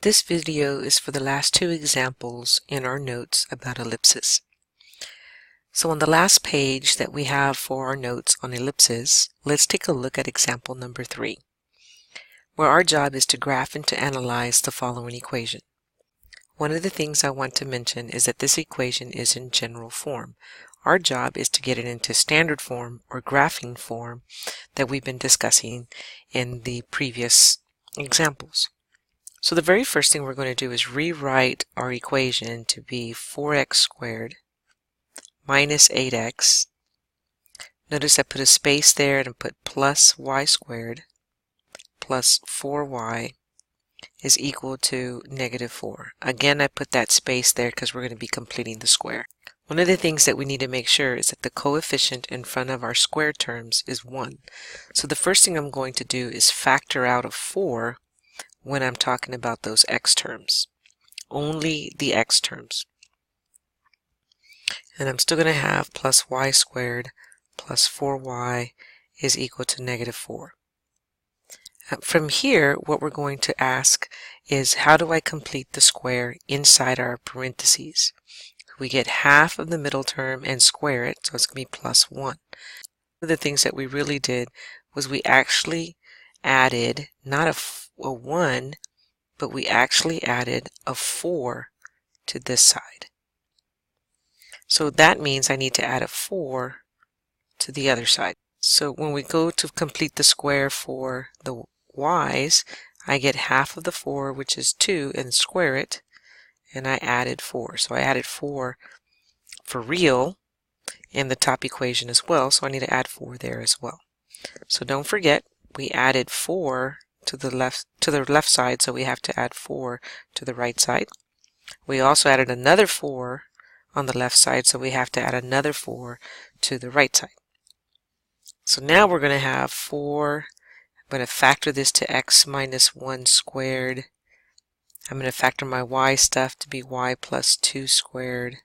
This video is for the last two examples in our notes about ellipses. So on the last page that we have for our notes on ellipses, let's take a look at example number 3, where our job is to graph and to analyze the following equation. One of the things I want to mention is that this equation is in general form. Our job is to get it into standard form or graphing form that we've been discussing in the previous examples. So the very first thing we're going to do is rewrite our equation to be 4x squared minus 8x. Notice I put a space there and put plus y squared plus 4y is equal to negative 4. Again, I put that space there because we're going to be completing the square. One of the things that we need to make sure is that the coefficient in front of our square terms is 1. So the first thing I'm going to do is factor out of 4 when I'm talking about those x terms. Only the x terms. And I'm still going to have plus y squared plus 4y is equal to negative 4. From here, what we're going to ask is, how do I complete the square inside our parentheses? We get half of the middle term and square it, so it's going to be plus 1. One of the things that we really did was we actually added not a 1, but we actually added a 4 to this side. So that means I need to add a 4 to the other side. So when we go to complete the square for the y's, I get half of the 4, which is 2, and square it, and I added 4. So I added 4 for real in the top equation as well, so I need to add 4 there as well. So don't forget, we added 4 to the left side, so we have to add 4 to the right side. We also added another 4 on the left side, so we have to add another 4 to the right side. So now we're going to have 4. I'm going to factor this to x minus 1 squared. I'm going to factor my y stuff to be y plus 2 squared.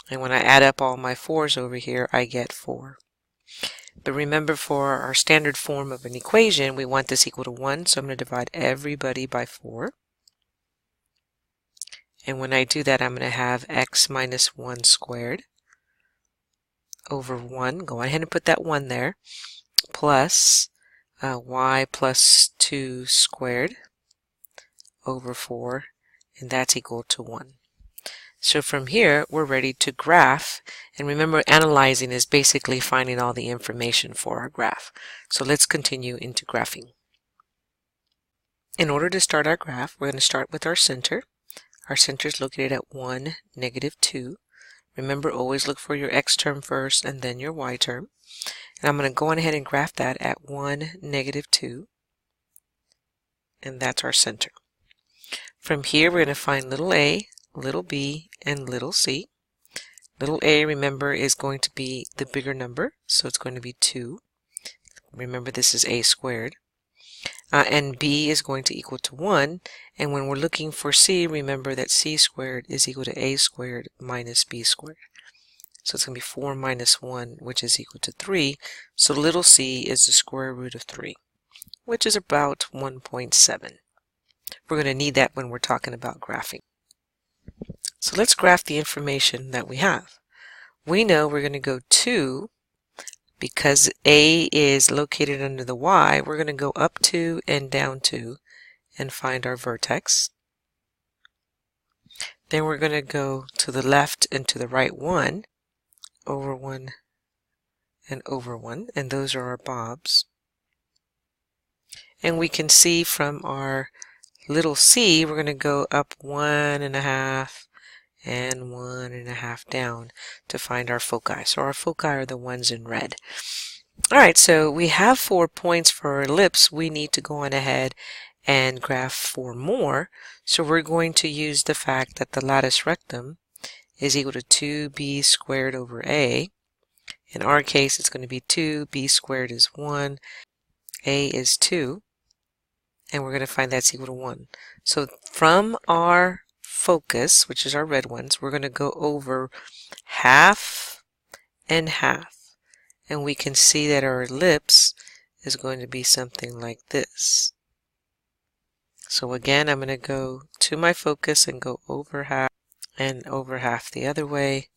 And when I add up all my 4's over here, I get 4. But remember, for our standard form of an equation, we want this equal to 1, so I'm going to divide everybody by 4. And when I do that, I'm going to have x minus 1 squared over 1. Go ahead and put that 1 there. Plus y plus 2 squared over 4, and that's equal to 1. So from here, we're ready to graph. And remember, analyzing is basically finding all the information for our graph. So let's continue into graphing. In order to start our graph, we're going to start with our center. Our center is located at 1, negative 2. Remember, always look for your x term first and then your y term. And I'm going to go on ahead and graph that at 1, negative 2. And that's our center. From here, we're going to find little a, little b, and little c. Little a, remember, is going to be the bigger number, so it's going to be 2. Remember, this is a squared. And b is going to equal to 1. And when we're looking for c, remember that c squared is equal to a squared minus b squared. So it's going to be 4 minus 1, which is equal to 3. So little c is the square root of 3, which is about 1.7. We're going to need that when we're talking about graphing. So let's graph the information that we have. We know we're going to go 2, because a is located under the y, we're going to go up 2 and down 2 and find our vertex. Then we're going to go to the left and to the right 1, over 1 and over 1, and those are our bobs. And we can see from our little c, we're going to go up 1.5 and 1.5 down to find our foci. So our foci are the ones in red. Alright, so we have 4 points for our ellipse. We need to go on ahead and graph 4 more. So we're going to use the fact that the latus rectum is equal to 2b squared over a. In our case, it's going to be 2, b squared is 1, a is 2, and we're going to find that's equal to 1. So from our focus, which is our red ones, we're going to go over half and half, and we can see that our ellipse is going to be something like this. So again, I'm going to go to my focus and go over half and over half the other way,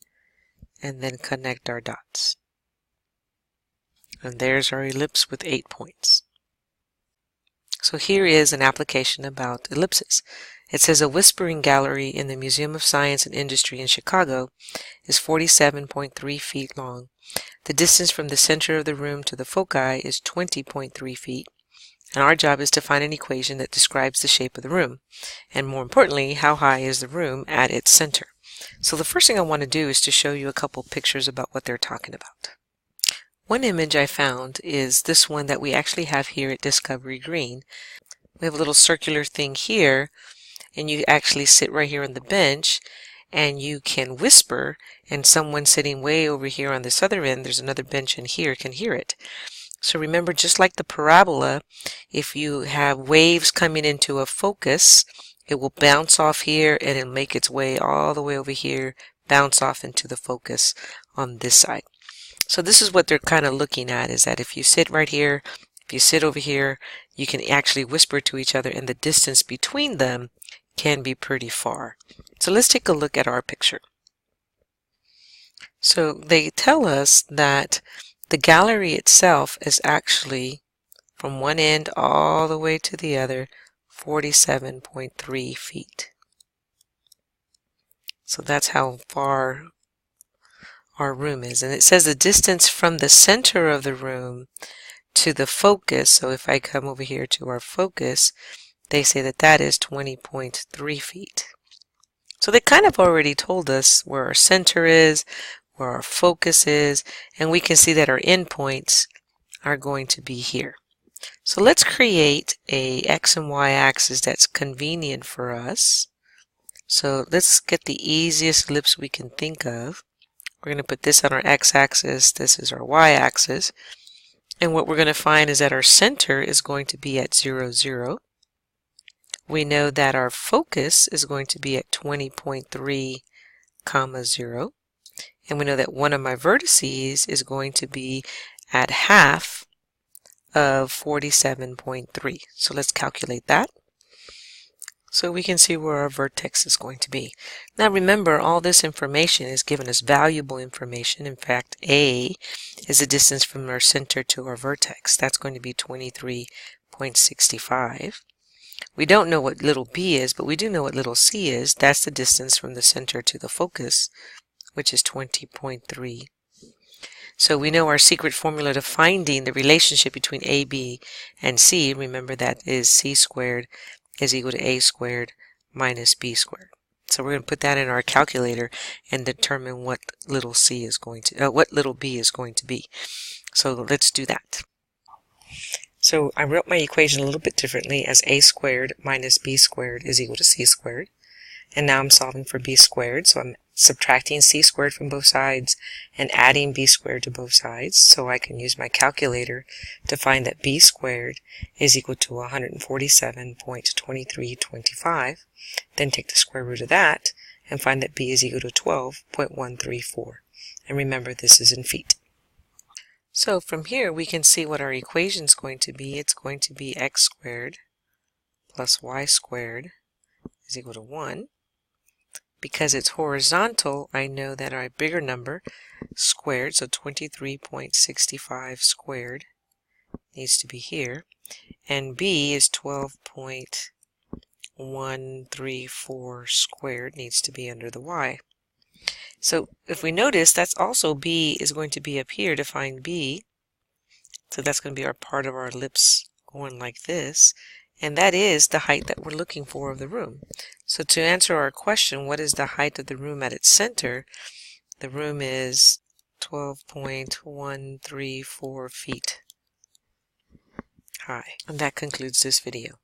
and then connect our dots. And there's our ellipse with 8 points. So here is an application about ellipses. It says a whispering gallery in the Museum of Science and Industry in Chicago is 47.3 feet long. The distance from the center of the room to the foci is 20.3 feet. And our job is to find an equation that describes the shape of the room. And more importantly, how high is the room at its center. So the first thing I want to do is to show you a couple pictures about what they're talking about. One image I found is this one that we actually have here at Discovery Green. We have a little circular thing here, and you actually sit right here on the bench and you can whisper, and someone sitting way over here on this other end, there's another bench in here, can hear it. So remember, just like the parabola, if you have waves coming into a focus, it will bounce off here and it'll make its way all the way over here, bounce off into the focus on this side. So this is what they're kind of looking at, is that if you sit right here, if you sit over here, you can actually whisper to each other, and the distance between them can be pretty far. So let's take a look at our picture. So they tell us that the gallery itself is actually from one end all the way to the other 47.3 feet. So that's how far our room is. And it says the distance from the center of the room to the focus, so if I come over here to our focus, they say that that is 20.3 feet. So they kind of already told us where our center is, where our focus is, and we can see that our endpoints are going to be here. So let's create a X and Y axis that's convenient for us. So let's get the easiest ellipse we can think of. We're going to put this on our x-axis, this is our y-axis, and what we're going to find is that our center is going to be at 0, 0. We know that our focus is going to be at 20.3, 0, and we know that one of my vertices is going to be at half of 47.3. So let's calculate that, so we can see where our vertex is going to be. Now remember, all this information is giving us valuable information. In fact, A is the distance from our center to our vertex. That's going to be 23.65. We don't know what little b is, but we do know what little c is. That's the distance from the center to the focus, which is 20.3. So we know our secret formula to finding the relationship between a, b, and c. Remember, that is c squared is equal to a squared minus b squared. So we're going to put that in our calculator and determine what little c is going to, what little b is going to be. So let's do that. So I wrote my equation a little bit differently as a squared minus b squared is equal to c squared. And now I'm solving for b squared, so I'm subtracting c squared from both sides and adding b squared to both sides, so I can use my calculator to find that b squared is equal to 147.2325, then take the square root of that and find that b is equal to 12.134. And remember, this is in feet. So from here we can see what our equation is going to be. It's going to be x squared plus y squared is equal to 1. Because it's horizontal, I know that our bigger number squared, so 23.65 squared, needs to be here, and b is 12.134 squared, needs to be under the y. So if we notice, that's also b is going to be up here to find b, so that's going to be our part of our ellipse going like this. And that is the height that we're looking for of the room. So to answer our question, what is the height of the room at its center? The room is 12.134 feet high. And that concludes this video.